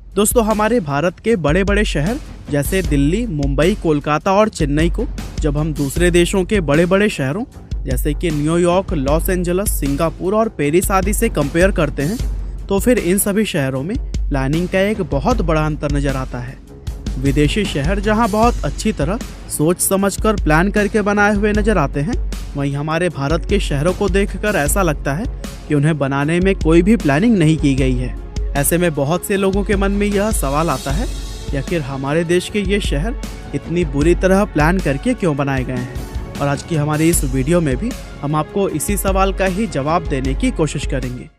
दोस्तों हमारे भारत के बड़े बड़े शहर जैसे दिल्ली, मुंबई, कोलकाता और चेन्नई को जब हम दूसरे देशों के बड़े बड़े शहरों जैसे कि न्यूयॉर्क, लॉस एंजल्स, सिंगापुर और पेरिस आदि से कंपेयर करते हैं तो फिर इन सभी शहरों में प्लानिंग का एक बहुत बड़ा अंतर नजर आता है। विदेशी शहर जहां बहुत अच्छी तरह सोच समझकर प्लान करके बनाए हुए नजर आते हैं, वहीं हमारे भारत के शहरों को देखकर ऐसा लगता है कि उन्हें बनाने में कोई भी प्लानिंग नहीं की गई है। ऐसे में बहुत से लोगों के मन में यह सवाल आता है कि आखिर हमारे देश के ये शहर इतनी बुरी तरह प्लान करके क्यों बनाए गए हैं। और आज की हमारी इस वीडियो में भी हम आपको इसी सवाल का ही जवाब देने की कोशिश करेंगे।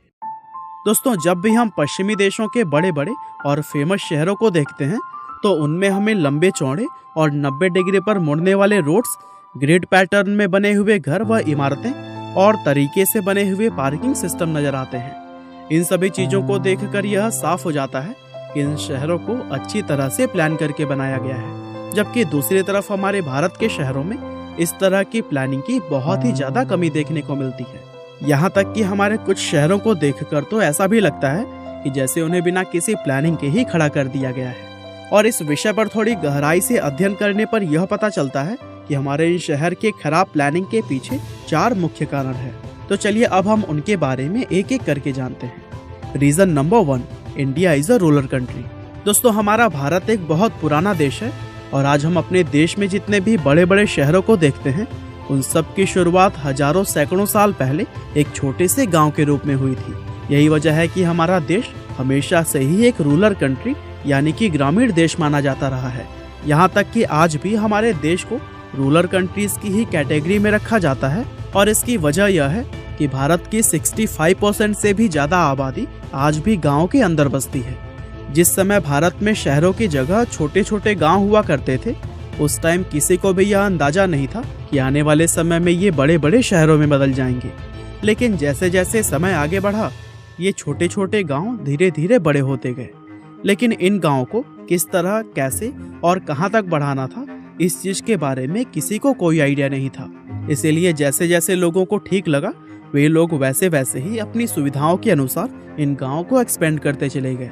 दोस्तों जब भी हम पश्चिमी देशों के बड़े बड़े और फेमस शहरों को देखते हैं तो उनमें हमें लंबे चौड़े और 90 डिग्री पर मुड़ने वाले रोड्स, ग्रिड पैटर्न में बने हुए घर व इमारतें और तरीके से बने हुए पार्किंग सिस्टम नजर आते हैं। इन सभी चीजों को देखकर यह साफ हो जाता है कि इन शहरों को अच्छी तरह से प्लान करके बनाया गया है, जबकि दूसरी तरफ हमारे भारत के शहरों में इस तरह की प्लानिंग की बहुत ही ज्यादा कमी देखने को मिलती है। यहाँ तक कि हमारे कुछ शहरों को देखकर तो ऐसा भी लगता है कि जैसे उन्हें बिना किसी प्लानिंग के ही खड़ा कर दिया गया है। और इस विषय पर थोड़ी गहराई से अध्ययन करने पर यह पता चलता है कि हमारे इन शहर के खराब प्लानिंग के पीछे 4 मुख्य कारण हैं। तो चलिए अब हम उनके बारे में एक एक करके जानते हैं। Reason number 1, India is a rural country. दोस्तों हमारा भारत एक बहुत पुराना देश है और आज हम अपने देश में जितने भी बड़े बड़े शहरों को देखते हैं उन सब की शुरुआत हजारों सैकड़ों साल पहले एक छोटे से गांव के रूप में हुई थी। यही वजह है कि हमारा देश हमेशा से ही एक रूरल कंट्री यानी कि ग्रामीण देश माना जाता रहा है। यहाँ तक कि आज भी हमारे देश को रूरल कंट्रीज की ही कैटेगरी में रखा जाता है और इसकी वजह यह है कि भारत की 65% से भी ज्यादा आबादी आज भी गाँव के अंदर बसती है। जिस समय भारत में शहरों की जगह छोटे छोटे गाँव हुआ करते थे उस टाइम किसी को भी यह अंदाजा नहीं था कि आने वाले समय में ये बड़े बड़े शहरों में बदल जाएंगे। लेकिन जैसे जैसे समय आगे बढ़ा ये छोटे छोटे गांव धीरे धीरे बड़े होते गए। लेकिन इन गांवों को किस तरह, कैसे और कहां तक बढ़ाना था इस चीज के बारे में किसी को कोई आइडिया नहीं था। इसीलिए जैसे जैसे लोगों को ठीक लगा वे लोग वैसे वैसे ही अपनी सुविधाओं के अनुसार इन गाँवों को एक्सपेंड करते चले गए।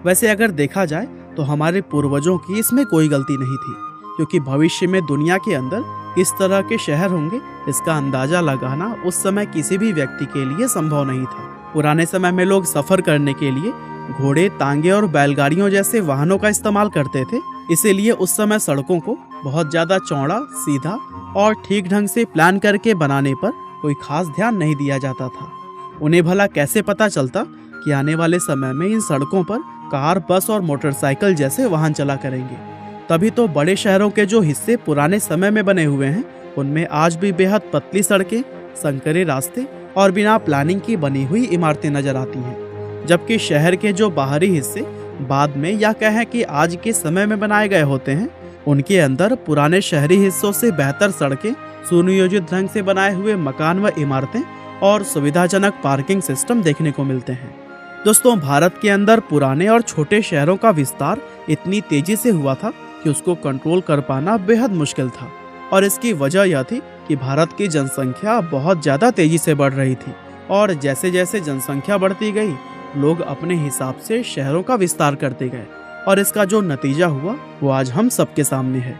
वैसे अगर देखा जाए तो हमारे पूर्वजों की इसमें कोई गलती नहीं थी, क्योंकि भविष्य में दुनिया के अंदर किस तरह के शहर होंगे इसका अंदाजा लगाना उस समय किसी भी व्यक्ति के लिए संभव नहीं था। पुराने समय में लोग सफर करने के लिए घोड़े, तांगे और बैलगाड़ियों जैसे वाहनों का इस्तेमाल करते थे। इसीलिए उस समय सड़कों को बहुत ज्यादा चौड़ा, सीधा और ठीक ढंग से प्लान करके बनाने पर कोई खास ध्यान नहीं दिया जाता था। उन्हें भला कैसे पता चलता कि आने वाले समय में इन सड़कों पर कार, बस और मोटरसाइकिल जैसे वाहन चला करेंगे। तभी तो बड़े शहरों के जो हिस्से पुराने समय में बने हुए हैं उनमें आज भी बेहद पतली सड़कें, संकरे रास्ते और बिना प्लानिंग की बनी हुई इमारतें नजर आती हैं। जबकि शहर के जो बाहरी हिस्से बाद में या कहें कि आज के समय में बनाए गए होते हैं उनके अंदर पुराने शहरी हिस्सों से बेहतर सड़कें, सुनियोजित ढंग से बनाए हुए मकान व इमारतें और सुविधाजनक पार्किंग सिस्टम देखने को मिलते हैं। दोस्तों भारत के अंदर पुराने और छोटे शहरों का विस्तार इतनी तेजी से हुआ था कि उसको कंट्रोल कर पाना बेहद मुश्किल था। और इसकी वजह यह थी कि भारत की जनसंख्या बहुत ज़्यादा तेजी से बढ़ रही थी और जैसे जैसे जनसंख्या बढ़ती गई लोग अपने हिसाब से शहरों का विस्तार करते गए और इसका जो नतीजा हुआ वो आज हम सबके सामने है।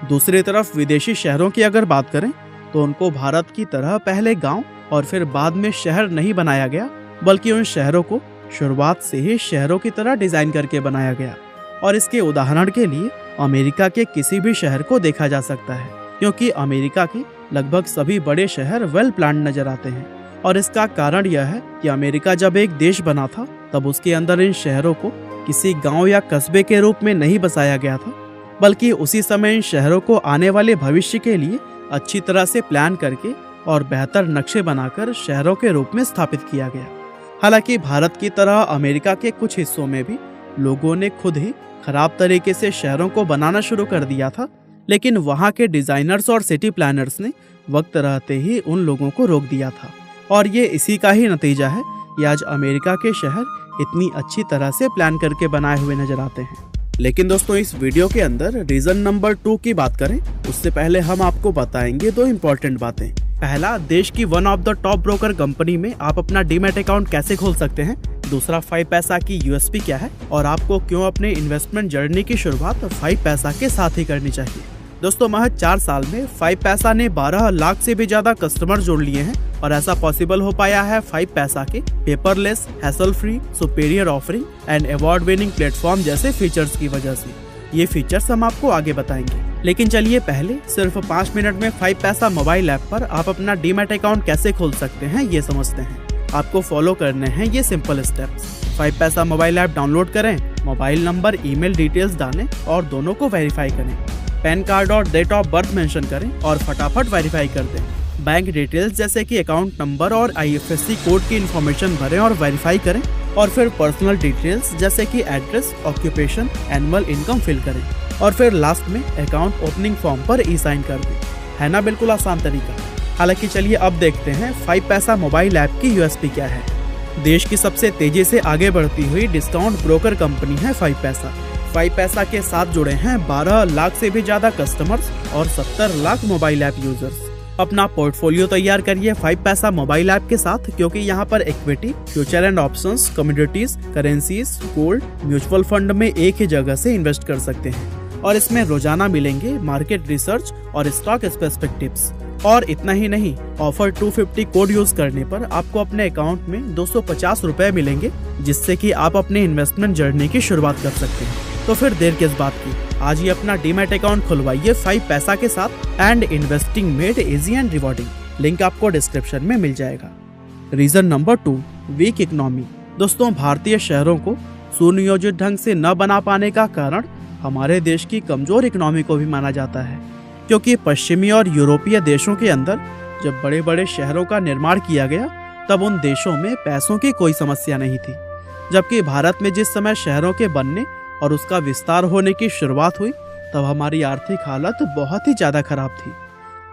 दूसरी तरफ विदेशी शहरों की अगर बात करें तो उनको भारत की तरह पहले गाँव और फिर बाद में शहर नहीं बनाया गया, बल्कि उन शहरों को शुरुआत से ही शहरों की तरह डिजाइन करके बनाया गया। और इसके उदाहरण के लिए अमेरिका के किसी भी शहर को देखा जा सकता है, क्योंकि अमेरिका के लगभग सभी बड़े शहर वेल प्लान्ड नजर आते हैं। और इसका कारण यह है कि अमेरिका जब एक देश बना था तब उसके अंदर इन शहरों को किसी गांव या कस्बे के रूप में नहीं बसाया गया था, बल्कि उसी समय इन शहरों को आने वाले भविष्य के लिए अच्छी तरह से प्लान करके और बेहतर नक्शे बनाकर शहरों के रूप में स्थापित किया गया। हालांकि भारत की तरह अमेरिका के कुछ हिस्सों में भी लोगों ने खुद ही खराब तरीके से शहरों को बनाना शुरू कर दिया था, लेकिन वहाँ के डिजाइनर्स और सिटी प्लानर्स ने वक्त रहते ही उन लोगों को रोक दिया था। और ये इसी का ही नतीजा है कि आज अमेरिका के शहर इतनी अच्छी तरह से प्लान करके बनाए हुए नजर आते हैं। लेकिन दोस्तों इस वीडियो के अंदर रीजन नंबर 2 की बात करें उससे पहले हम आपको बताएंगे 2 इम्पोर्टेंट बातें। पहला, देश की one of the top broker company में आप अपना डीमैट अकाउंट कैसे खोल सकते हैं। दूसरा, 5 पैसा की यूएसपी क्या है और आपको क्यों अपने इन्वेस्टमेंट जर्नी की शुरुआत 5 पैसा के साथ ही करनी चाहिए। दोस्तों, महज 4 साल में 5 पैसा ने 12 लाख से भी ज्यादा कस्टमर जोड़ लिए हैं और ऐसा पॉसिबल हो पाया है 5 पैसा के paperless, hassle free, superior offering and award winning platform जैसे फीचर्स की वजह से। ये फीचर्स हम आपको आगे बताएंगे, लेकिन चलिए पहले सिर्फ 5 मिनट में 5 पैसा मोबाइल ऐप पर आप अपना डीमैट अकाउंट कैसे खोल सकते हैं ये समझते हैं। आपको फॉलो करने हैं ये सिंपल स्टेप्स। 5 पैसा मोबाइल ऐप डाउनलोड करें, मोबाइल नंबर, ईमेल डिटेल्स डालें और दोनों को वेरीफाई करें। पैन कार्ड और डेट ऑफ बर्थ मेंशन करें और फटाफट वेरीफाई कर दें। बैंक डिटेल्स जैसे कि अकाउंट नंबर और IFSC कोड की इंफॉर्मेशन भरें और वेरीफाई करें और फिर पर्सनल डिटेल्स जैसे कि address, occupation, annual income fill करें और फिर लास्ट में अकाउंट ओपनिंग फॉर्म पर ई साइन कर दें। है ना बिल्कुल आसान तरीका। हालांकि चलिए अब देखते हैं 5 पैसा मोबाइल ऐप की यूएसपी क्या है। देश की सबसे तेजी से आगे बढ़ती हुई डिस्काउंट ब्रोकर कंपनी है 5 पैसा। 5 पैसा के साथ जुड़े हैं 12 लाख से भी ज्यादा कस्टमर्स और 70 लाख मोबाइल ऐप यूजर्स। अपना पोर्टफोलियो तैयार करिए 5 पैसा मोबाइल ऐप के साथ, क्योंकि यहाँ पर equity, future and options, commodities, currencies, gold, mutual fund में एक ही जगह से इन्वेस्ट कर सकते हैं और इसमें रोजाना मिलेंगे मार्केट रिसर्च और स्टॉक स्पेसिफिक टिप्स। और इतना ही नहीं, ऑफर 250 कोड यूज करने पर आपको अपने अकाउंट में 250 रुपए मिलेंगे, जिससे कि आप अपने इन्वेस्टमेंट जर्नी की शुरुआत कर सकते हैं। तो फिर देर किस बात की, आज ही अपना डीमैट अकाउंट खुलवाइए 5 पैसा के साथ and investing made easy and rewarding. Link आपको डिस्क्रिप्शन में मिल जाएगा। Reason number 2, weak economy. दोस्तों, भारतीय शहरों को सुनियोजित ढंग से न बना पाने का कारण हमारे देश की कमजोर इकोनॉमी को भी माना जाता है, क्योंकि पश्चिमी और यूरोपीय देशों के अंदर जब बड़े बड़े शहरों का निर्माण किया गया तब उन देशों में पैसों की कोई समस्या नहीं थी, जबकि भारत में जिस समय शहरों के बनने और उसका विस्तार होने की शुरुआत हुई तब हमारी आर्थिक हालत बहुत ही ज्यादा खराब थी।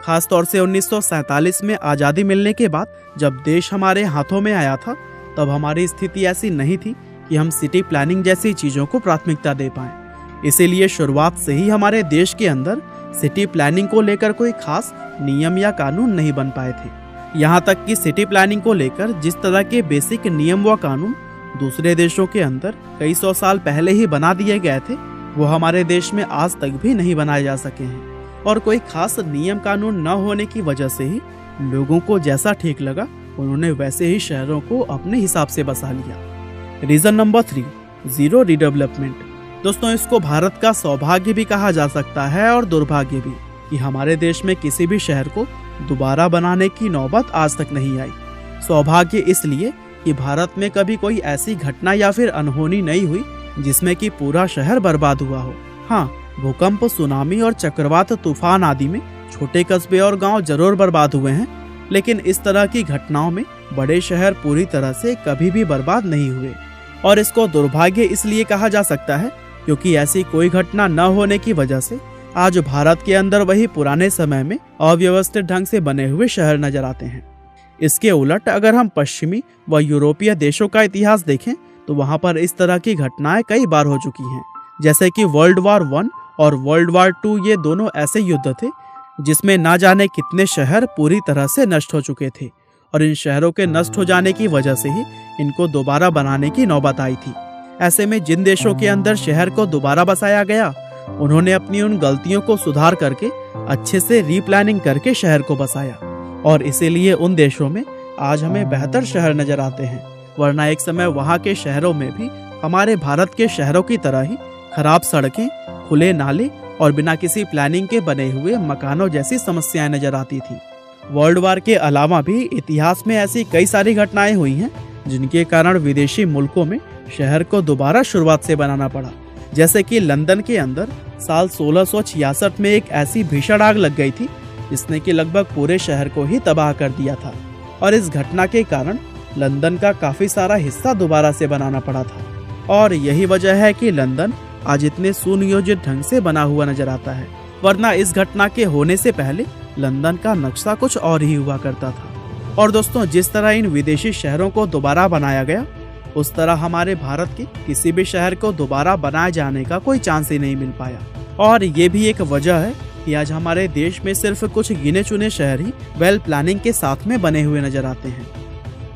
खास तौर से 1947 में आज़ादी मिलने के बाद जब देश हमारे हाथों में आया था तब हमारी स्थिति ऐसी नहीं थी कि हम सिटी प्लानिंग जैसी चीज़ों को प्राथमिकता दे पाएं। इसीलिए शुरुआत से ही हमारे देश के अंदर सिटी प्लानिंग को लेकर कोई खास नियम या कानून नहीं बन पाए थे। यहाँ तक कि सिटी प्लानिंग को लेकर जिस तरह के बेसिक नियम व कानून दूसरे देशों के अंदर कई 100 साल पहले ही बना दिए गए थे, वो हमारे देश में आज तक भी नहीं बनाए जा सके हैं। और कोई खास नियम कानून न होने की वजह से ही लोगों को जैसा ठीक लगा उन्होंने वैसे ही शहरों को अपने हिसाब से बसा लिया। Reason number 3, zero redevelopment. दोस्तों, इसको भारत का सौभाग्य भी कहा जा सकता है और दुर्भाग्य भी, कि हमारे देश में किसी भी शहर को दोबारा बनाने की नौबत आज तक नहीं आई। सौभाग्य इसलिए कि भारत में कभी कोई ऐसी घटना या फिर अनहोनी नहीं हुई जिसमें कि पूरा शहर बर्बाद हुआ हो। हाँ, भूकंप, सुनामी और चक्रवात तूफान आदि में छोटे कस्बे और गांव जरूर बर्बाद हुए हैं, लेकिन इस तरह की घटनाओं में बड़े शहर पूरी तरह से कभी भी बर्बाद नहीं हुए। और इसको दुर्भाग्य इसलिए कहा जा सकता है क्योंकि ऐसी कोई घटना न होने की वजह से आज भारत के अंदर वही पुराने समय में अव्यवस्थित ढंग से बने हुए शहर नजर आते हैं। इसके उलट अगर हम पश्चिमी व यूरोपीय देशों का इतिहास देखें तो वहां पर इस तरह की घटनाएं कई बार हो चुकी हैं, जैसे कि वर्ल्ड वॉर 1 और वर्ल्ड वॉर 2 ये दोनों ऐसे युद्ध थे जिसमें ना जाने कितने शहर पूरी तरह से नष्ट हो चुके थे और इन शहरों के नष्ट हो जाने की वजह से ही इनको दोबारा बनाने की नौबत आई थी। ऐसे में जिन देशों के अंदर शहर को दोबारा बसाया गया उन्होंने अपनी उन गलतियों को सुधार करके अच्छे से रीप्लानिंग करके शहर को बसाया और इसीलिए उन देशों में आज हमें बेहतर शहर नजर आते हैं, वरना एक समय वहाँ के शहरों में भी हमारे भारत के शहरों की तरह ही खराब सड़कें, खुले नाले और बिना किसी प्लानिंग के बने हुए मकानों जैसी समस्याएं नजर आती थी। वर्ल्ड वार के अलावा भी इतिहास में ऐसी कई सारी घटनाएं हुई हैं जिनके कारण विदेशी मुल्कों में शहर को दोबारा शुरुआत से बनाना पड़ा। जैसे कि लंदन के अंदर साल 1666 में एक ऐसी भीषण आग लग गई थी जिसने कि लगभग पूरे शहर को ही तबाह कर दिया था और इस घटना के कारण लंदन का काफी सारा हिस्सा दोबारा से बनाना पड़ा था। और यही वजह है कि लंदन आज इतने सुनियोजित ढंग से बना हुआ नजर आता है, वरना इस घटना के होने से पहले लंदन का नक्शा कुछ और ही हुआ करता था। और दोस्तों, जिस तरह इन विदेशी शहरों को दोबारा बनाया गया उस तरह हमारे भारत के किसी भी शहर को दोबारा बनाए जाने का कोई चांस ही नहीं मिल पाया। और ये भी एक वजह है कि आज हमारे देश में सिर्फ कुछ गिने चुने शहर ही वेल प्लानिंग के साथ में बने हुए नजर आते हैं।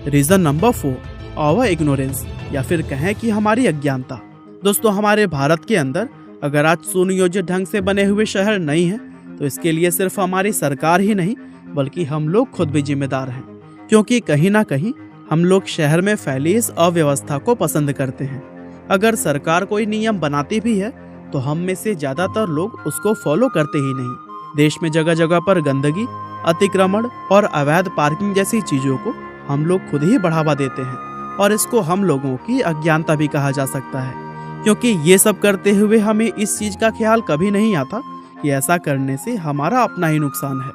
रीजन नंबर 4, आवर इग्नोरेंस, या फिर कहें कि हमारी अज्ञानता। दोस्तों, हमारे भारत के अंदर अगर आज सुनियोजित ढंग से बने हुए शहर नहीं हैं, तो इसके लिए सिर्फ हमारी सरकार ही नहीं बल्कि हम लोग खुद भी जिम्मेदार हैं, क्योंकि कहीं ना कहीं हम लोग शहर में फैली इस अव्यवस्था को पसंद करते हैं। अगर सरकार कोई नियम बनाती भी है तो हम में से ज्यादातर लोग उसको फॉलो करते ही नहीं। देश में जगह जगह पर गंदगी, अतिक्रमण और अवैध पार्किंग जैसी चीजों को हम लोग खुद ही बढ़ावा देते हैं, और इसको हम लोगों की अज्ञानता भी कहा जा सकता है, क्योंकि ये सब करते हुए हमें इस चीज का ख्याल कभी नहीं आता कि ऐसा करने से हमारा अपना ही नुकसान है।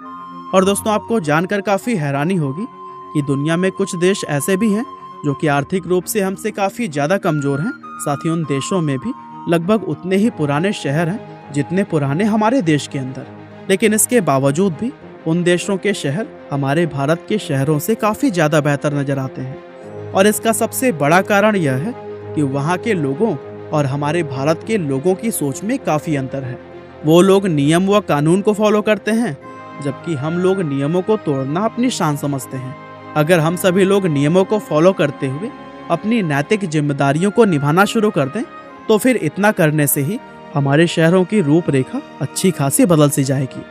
और दोस्तों, आपको जानकर काफी हैरानी होगी कि दुनिया में कुछ देश ऐसे भी हैं जो कि आर्थिक रूप से हमसे काफी ज्यादा कमजोर हैं। साथ ही उन देशों में भी लगभग उतने ही पुराने शहर हैं जितने पुराने हमारे देश के अंदर, लेकिन इसके बावजूद भी उन देशों के शहर हमारे भारत के शहरों से काफी ज्यादा बेहतर नजर आते हैं। और इसका सबसे बड़ा कारण यह है कि वहाँ के लोगों और हमारे भारत के लोगों की सोच में काफी अंतर है। वो लोग नियम व कानून को फॉलो करते हैं, जबकि हम लोग नियमों को तोड़ना अपनी शान समझते हैं। अगर हम सभी लोग नियमों को फॉलो करते हुए अपनी नैतिक जिम्मेदारियों को निभाना शुरू कर दें, तो फिर इतना करने से ही हमारे शहरों की रूपरेखा अच्छी खासी बदल सी जाएगी।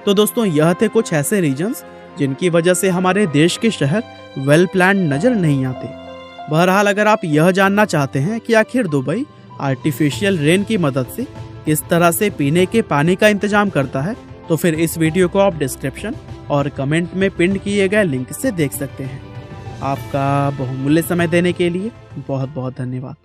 तो दोस्तों, यह थे कुछ ऐसे रीजंस जिनकी वजह से हमारे देश के शहर वेल प्लान्ड नजर नहीं आते। बहरहाल, अगर आप यह जानना चाहते हैं कि आखिर दुबई आर्टिफिशियल रेन की मदद से किस तरह से पीने के पानी का इंतजाम करता है, तो फिर इस वीडियो को आप डिस्क्रिप्शन और कमेंट में पिन किए गए लिंक से देख सकते हैं। आपका बहुमूल्य समय देने के लिए बहुत बहुत धन्यवाद।